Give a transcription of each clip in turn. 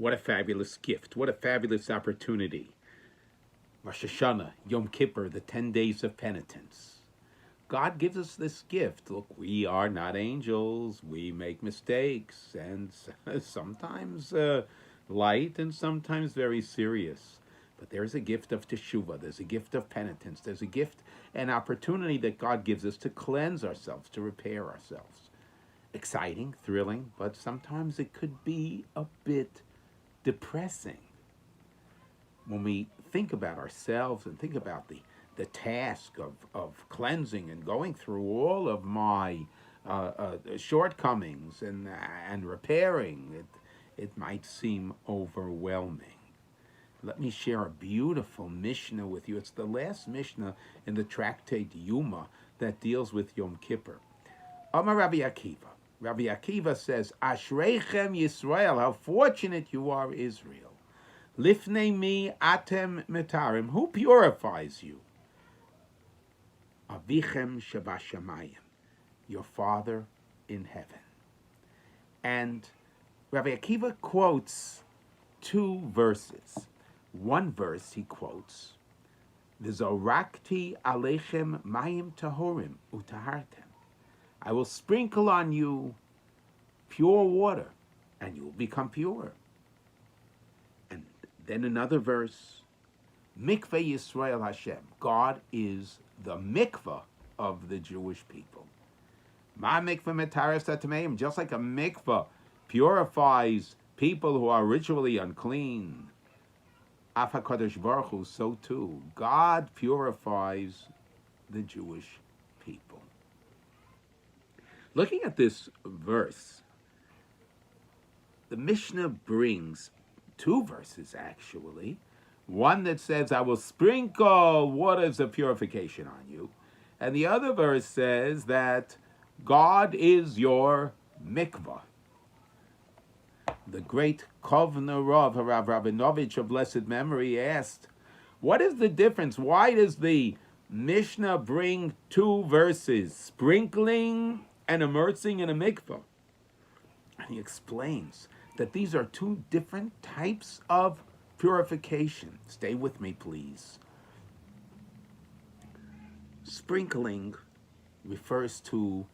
What a fabulous gift. What a fabulous opportunity. Rosh Hashana, Yom Kippur, the 10 days of penitence. God gives us this gift. Look, we are not angels. We make mistakes, and sometimes light and sometimes very serious. But there's a gift of teshuvah. There's a gift of penitence. There's a gift, an opportunity that God gives us to cleanse ourselves, to repair ourselves. Exciting, thrilling, but sometimes it could be a bit depressing. When we think about ourselves and think about the task of cleansing and going through all of my shortcomings and repairing, it might seem overwhelming. Let me share a beautiful Mishnah with you. It's the last Mishnah in the tractate Yuma that deals with Yom Kippur. Amar Rabbi Akiva. Rabbi Akiva says, Ashreichem Yisrael, how fortunate you are, Israel. Lifnei mi atem metarim, who purifies you? Avichem shabashamayim, your Father in heaven. And Rabbi Akiva quotes two verses. One verse he quotes, V'zorakti aleichem mayim tahorim utahartem. I will sprinkle on you pure water, and you will become pure. And then another verse, Mikveh Yisrael Hashem. God is the mikveh of the Jewish people. Ma mikveh metares tameim. Just like a mikveh purifies people who are ritually unclean, Af HaKadosh Baruch Hu, so too, God purifies the Jewish people. Looking at this verse, the Mishnah brings two verses, actually. One that says, I will sprinkle waters of purification on you. And the other verse says that God is your mikvah. The great Kovner Rav, Harav Rabinovich of blessed memory, asked, what is the difference? Why does the Mishnah bring two verses, sprinkling and immersing in a mikvah? And he explains that these are two different types of purification. Stay with me, please. Sprinkling refers to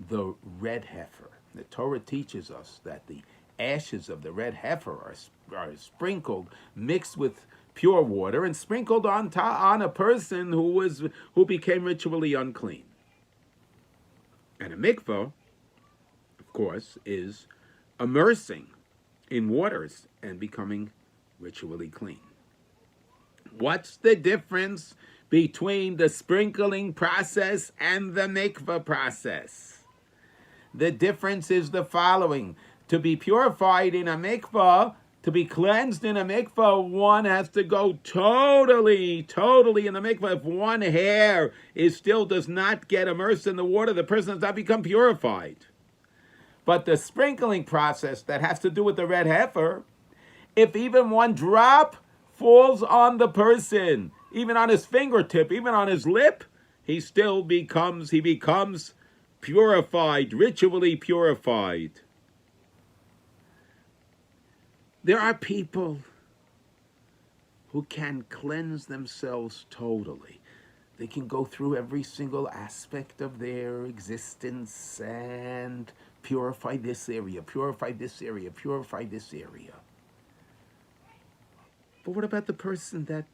the red heifer. The Torah teaches us that the ashes of the red heifer are sprinkled, mixed with pure water, and sprinkled on a person who became ritually unclean. And a mikvah, of course, is immersing in waters and becoming ritually clean. What's the difference between the sprinkling process and the mikvah process? The difference is the following. To be purified in a mikvah, to be cleansed in a mikvah, one has to go totally in the mikvah. If one hair does not get immersed in the water, the person does not become purified. But the sprinkling process that has to do with the red heifer, if even one drop falls on the person, even on his fingertip, even on his lip, he becomes purified, ritually purified. There are people who can cleanse themselves totally. They can go through every single aspect of their existence and purify this area, purify this area, purify this area. But what about the person that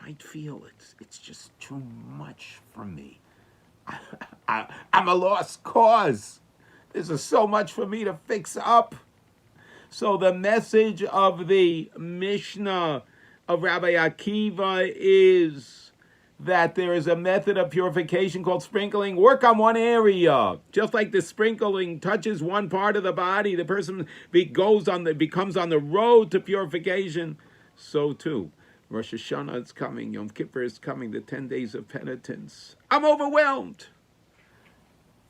might feel it's just too much for me? I'm a lost cause. There's so much for me to fix up. So the message of the Mishnah of Rabbi Akiva is that there is a method of purification called sprinkling. Work on one area. Just like the sprinkling touches one part of the body, the person becomes on the road to purification. So too, Rosh Hashana is coming, Yom Kippur is coming, the 10 days of penitence. I'm overwhelmed.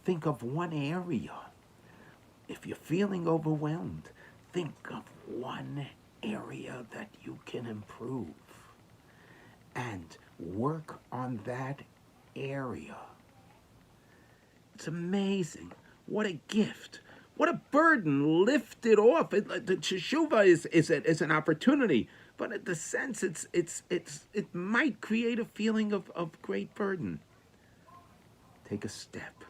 Think of one area. If you're feeling overwhelmed, think of one area that you can improve and work on that area. It's amazing. What a gift. What a burden lifted off. The teshuva is an opportunity, but in the sense it might create a feeling of great burden. Take a step.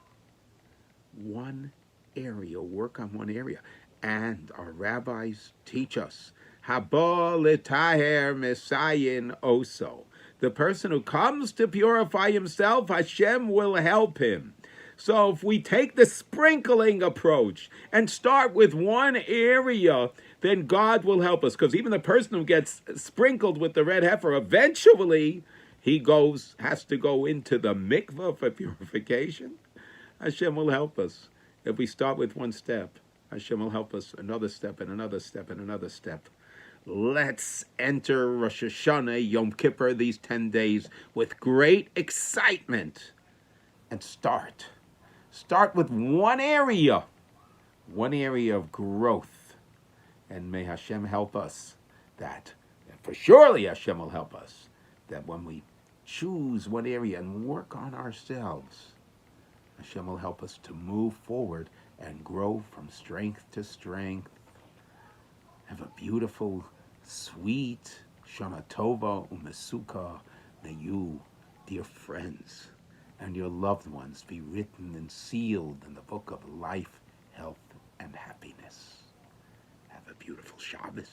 One area, work on one area. And our rabbis teach us, Haba l'taher mesayin oso. The person who comes to purify himself, Hashem will help him. So if we take the sprinkling approach and start with one area, then God will help us. Because even the person who gets sprinkled with the red heifer, eventually he has to go into the mikvah for purification. Hashem will help us. If we start with one step, Hashem will help us another step and another step and another step. Let's enter Rosh Hashanah, Yom Kippur, these 10 days with great excitement and start. Start with one area of growth. And may Hashem help us that, for surely Hashem will help us, that when we choose one area and work on ourselves, Hashem will help us to move forward and grow from strength to strength. Have a beautiful, sweet Shana Tova Umesuka. May you, dear friends, and your loved ones be written and sealed in the book of life, health, and happiness. Have a beautiful Shabbos.